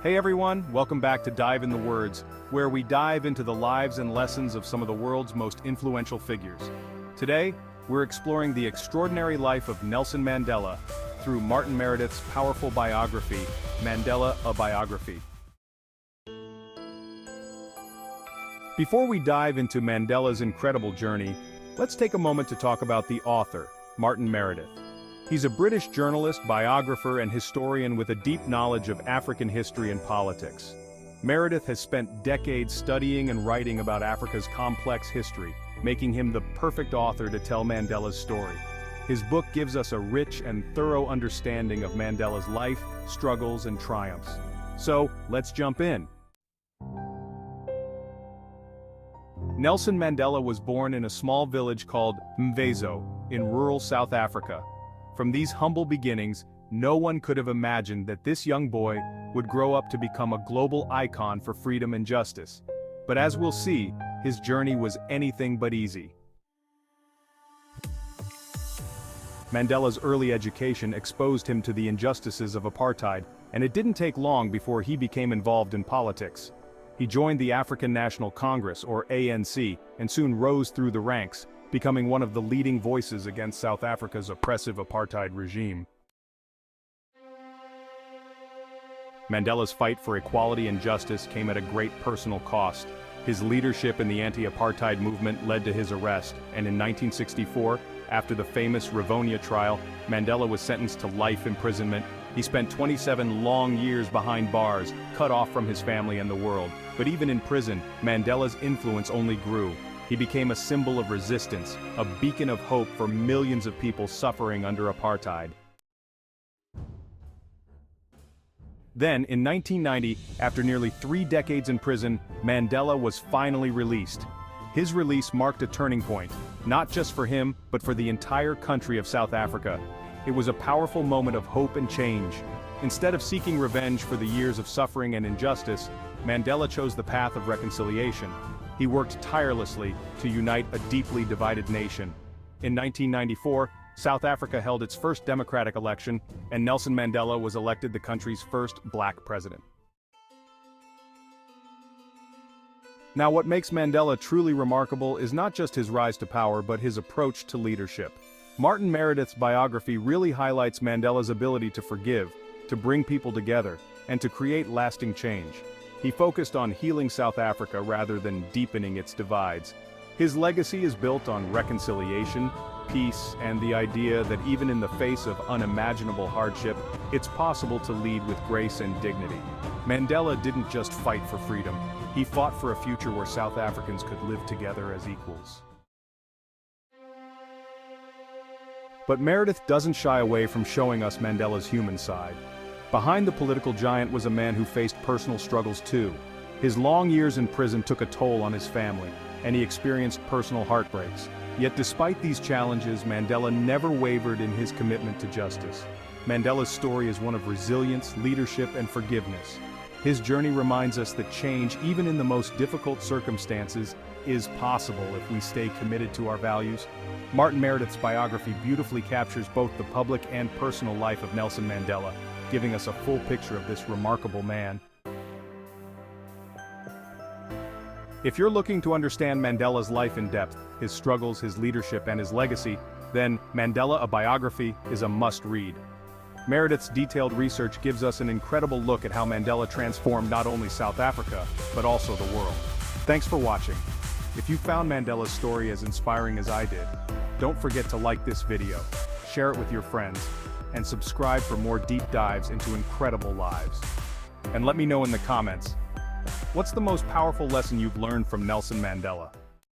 Hey everyone, welcome back to Dive in the Words, where we dive into the lives and lessons of some of the world's most influential figures. Today, we're exploring the extraordinary life of Nelson Mandela through Martin Meredith's powerful biography, Mandela: A Biography. Before we dive into Mandela's incredible journey, let's take a moment to talk about the author, Martin Meredith. He's a British journalist, biographer, and historian with a deep knowledge of African history and politics. Meredith has spent decades studying and writing about Africa's complex history, making him the perfect author to tell Mandela's story. His book gives us a rich and thorough understanding of Mandela's life, struggles, and triumphs. So, let's jump in. Nelson Mandela was born in a small village called Mvezo, in rural South Africa. From these humble beginnings, no one could have imagined that this young boy would grow up to become a global icon for freedom and justice. But as we'll see, his journey was anything but easy. Mandela's early education exposed him to the injustices of apartheid, and it didn't take long before he became involved in politics. He joined the African National Congress, or ANC, and soon rose through the ranks, becoming one of the leading voices against South Africa's oppressive apartheid regime. Mandela's fight for equality and justice came at a great personal cost. His leadership in the anti-apartheid movement led to his arrest, and in 1964, after the famous Rivonia trial, Mandela was sentenced to life imprisonment. He spent 27 long years behind bars, cut off from his family and the world. But even in prison, Mandela's influence only grew. He became a symbol of resistance, a beacon of hope for millions of people suffering under apartheid. Then, in 1990, after nearly 3 decades in prison, Mandela was finally released. His release marked a turning point, not just for him, but for the entire country of South Africa. It was a powerful moment of hope and change. Instead of seeking revenge for the years of suffering and injustice, Mandela chose the path of reconciliation. He worked tirelessly to unite a deeply divided nation. In 1994, South Africa held its first democratic election, and Nelson Mandela was elected the country's first black president. Now, what makes Mandela truly remarkable is not just his rise to power, but his approach to leadership. Martin Meredith's biography really highlights Mandela's ability to forgive, to bring people together, and to create lasting change. He focused on healing South Africa rather than deepening its divides. His legacy is built on reconciliation, peace, and the idea that even in the face of unimaginable hardship, it's possible to lead with grace and dignity. Mandela didn't just fight for freedom, he fought for a future where South Africans could live together as equals. But Meredith doesn't shy away from showing us Mandela's human side. Behind the political giant was a man who faced personal struggles too. His long years in prison took a toll on his family, and he experienced personal heartbreaks. Yet despite these challenges, Mandela never wavered in his commitment to justice. Mandela's story is one of resilience, leadership, and forgiveness. His journey reminds us that change, even in the most difficult circumstances, is possible if we stay committed to our values. Martin Meredith's biography beautifully captures both the public and personal life of Nelson Mandela, giving us a full picture of this remarkable man. If you're looking to understand Mandela's life in depth, his struggles, his leadership, and his legacy, then Mandela: A Biography is a must-read. Meredith's detailed research gives us an incredible look at how Mandela transformed not only South Africa, but also the world. Thanks for watching. If you found Mandela's story as inspiring as I did, don't forget to like this video, share it with your friends, and subscribe for more deep dives into incredible lives. And let me know in the comments, what's the most powerful lesson you've learned from Nelson Mandela?